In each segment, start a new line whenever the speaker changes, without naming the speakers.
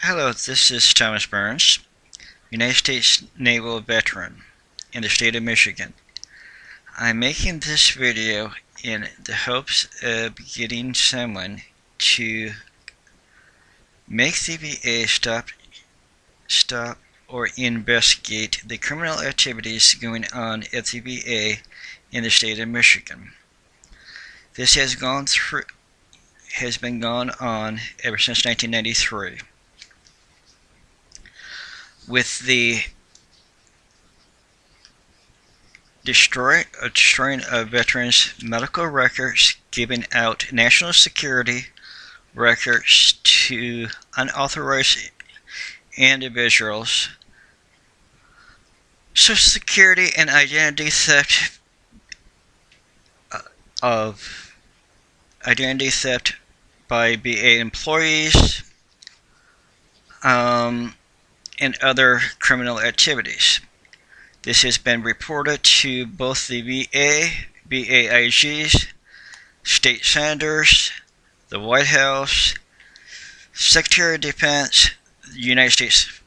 Hello, this is Thomas Burns, United States Naval veteran in the state of Michigan. I'm making this video in the hopes of getting someone to make the VA stop or investigate the criminal activities going on at the VA in the state of Michigan. This has been going on ever since 1993. With the destroying of veterans' medical records, giving out national security records to unauthorized individuals, Social Security and identity theft by VA employees, and other criminal activities. This has been reported to both the VA, VAIGs, state senators, the White House, Secretary of Defense, the United States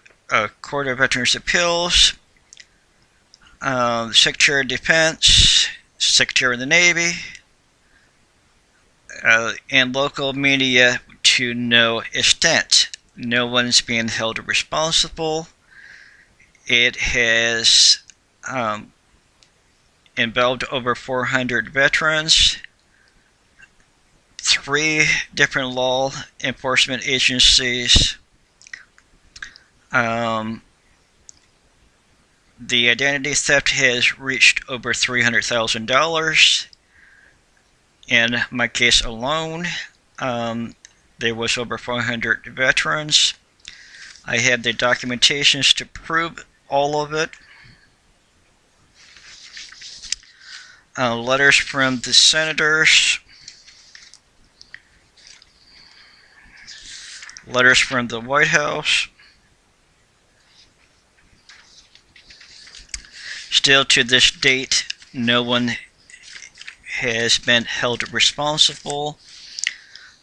Court of Veterans' Appeals, Secretary of Defense, Secretary of the Navy, and local media to no extent. No one's being held responsible. It has involved over 400 veterans, 3 different law enforcement agencies. The identity theft has reached over $300,000. In my case alone, there was over 400 veterans. I had the documentations to prove all of it. Letters from the senators, letters from the White House. Still to this date, no one has been held responsible.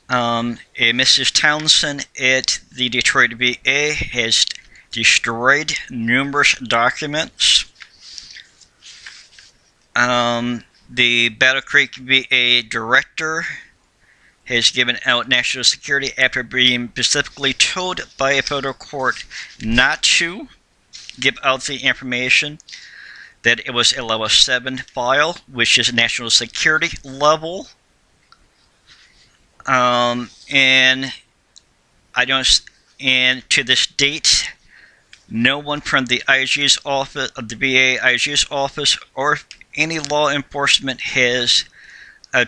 A Mrs. Townsend at the Detroit VA has destroyed numerous documents. The Battle Creek VA director has given out national security after being specifically told by a federal court not to give out the information, that it was a level 7 file, which is national security level. And to this date, no one from the IG's office, of the VA IG's office, or any law enforcement has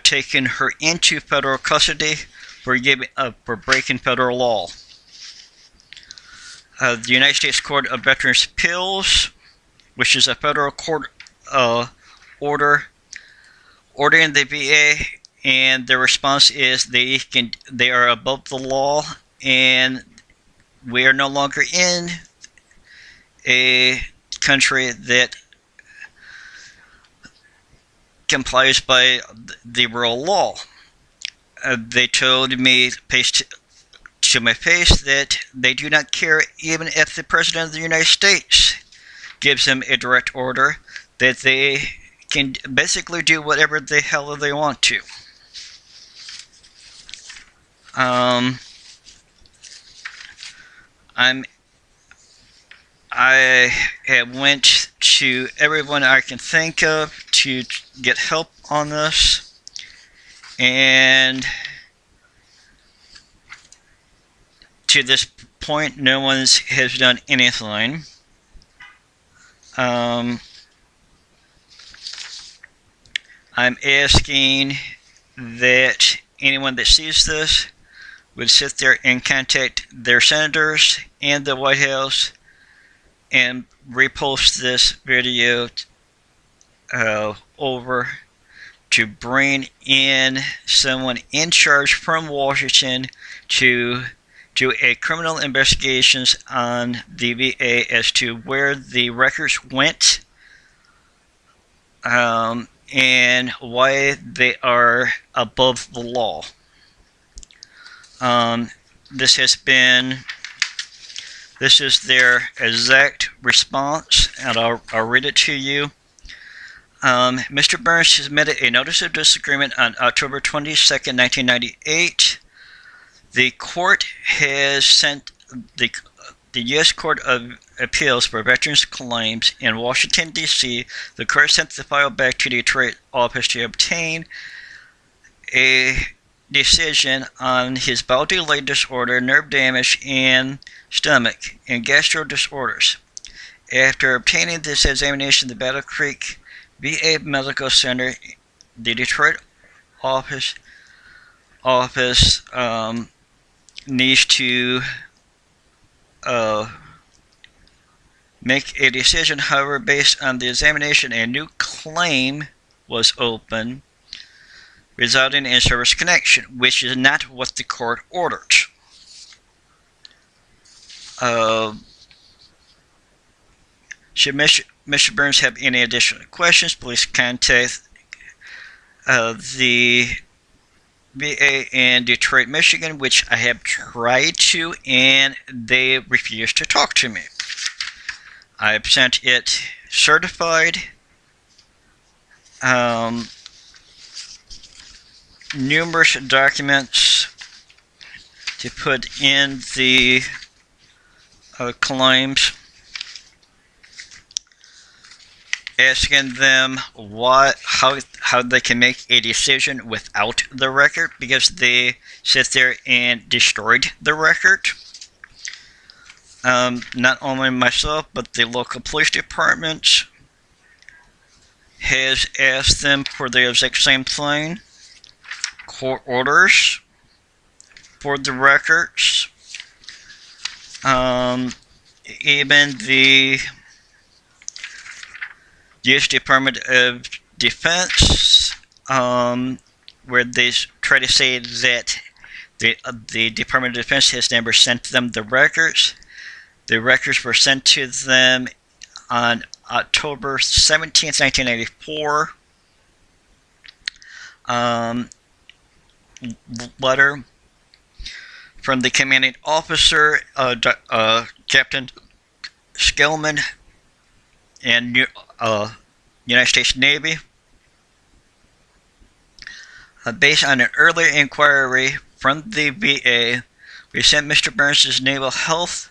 taken her into federal custody for breaking federal law. The United States Court of Veterans' Appeals, which is a federal court ordering the VA, and the response is they are above the law, and we are no longer in a country that complies by the rule of law. They told me to my face that they do not care even if the President of the United States gives them a direct order, that they can basically do whatever the hell they want to. I have went to everyone I can think of to get help on this, and to this point, no one has done anything. I'm asking that anyone that sees this would sit there and contact their senators and the White House and repost this video over to bring in someone in charge from Washington to do a criminal investigations on the VA as to where the records went, and why they are above the law. This has been This is their exact response, and I'll read it to you. Mr. Burns submitted a notice of disagreement on October 22nd, 1998. The court has sent the U.S. Court of Appeals for Veterans Claims in Washington, D.C. The court sent the file back to the Detroit office to obtain a decision on his bowel-delayed disorder, nerve damage, and stomach and gastro disorders. After obtaining this examination, the Battle Creek VA Medical Center, the Detroit office needs to make a decision. However, based on the examination, a new claim was open, resulting in service connection, which is not what the court ordered. Should Mr. Burns have any additional questions, please contact the VA in Detroit, Michigan, which I have tried to, and they refuse to talk to me. I've sent it certified, numerous documents to put in the claims, asking them how they can make a decision without the record, because they sit there and destroyed the record. Not only myself, but the local police department has asked them for the exact same thing. Court orders for the records. Even the U.S. Department of Defense, where they try to say that the Department of Defense has never sent them the records. The records were sent to them on October 17th, 1994. Letter from the commanding officer, Captain Skellman, and United States Navy. Based on an earlier inquiry from the VA, we sent Mr. Burns' naval health,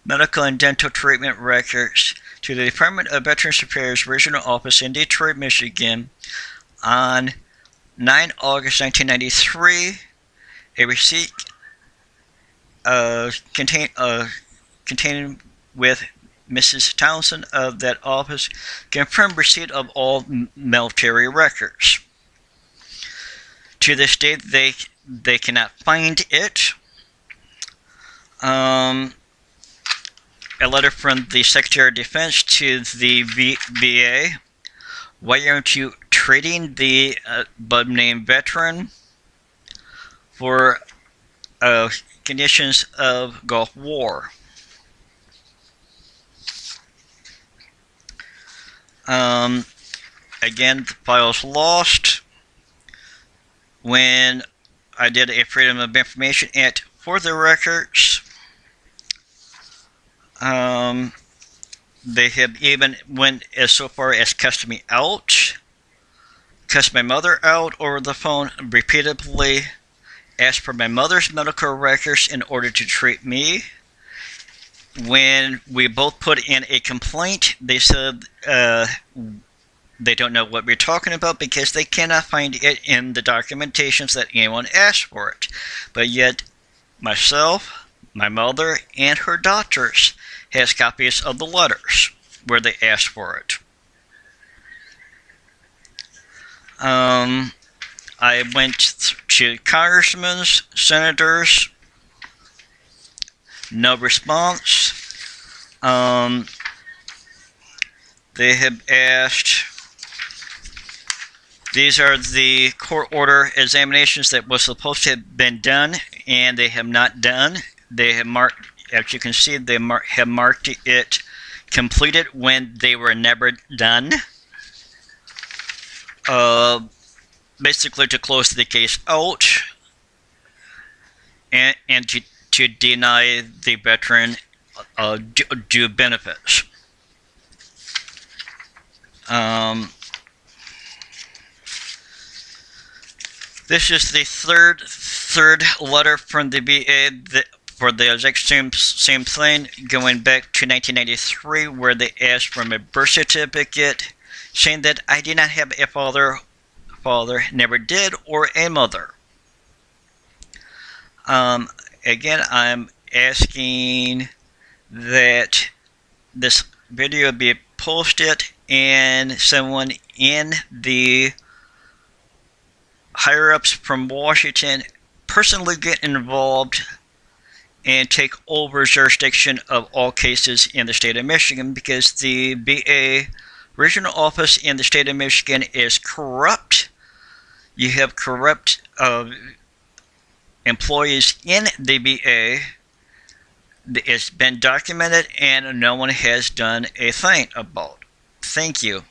medical, and dental treatment records to the Department of Veterans Affairs Regional Office in Detroit, Michigan on 9 August 1993. A receipt containing with Mrs. Townsend of that office confirmed receipt of all military records. To this date, they cannot find it. A letter from the Secretary of Defense to the VA. Why aren't you treating the above-named veteran for conditions of Gulf War? Again, the file's lost. When I did a Freedom of Information Act for the records, they have even went as so far as cussed me out, cussed my mother out over the phone repeatedly, asked for my mother's medical records in order to treat me. When we both put in a complaint, they said they don't know what we're talking about because they cannot find it in the documentations that anyone asked for it. But yet, myself, my mother, and her doctors has copies of the letters where they asked for it. I went to congressmen, senators, no response. They have asked, these are the court order examinations that was supposed to have been done, and they have not done. They have marked, as you can see, they have marked it completed when they were never done. Basically to close the case out and to deny the veteran due benefits. This is the third letter from the VA for the exact same thing, going back to 1993, where they asked for my birth certificate, saying that I did not have a father, never did, or a mother. Again, I'm asking that this video be posted and someone in the higher-ups from Washington personally get involved and take over jurisdiction of all cases in the state of Michigan, because the VA regional office in the state of Michigan is corrupt. You have corrupt employees in the VA. It's been documented and no one has done a thing about. Thank you.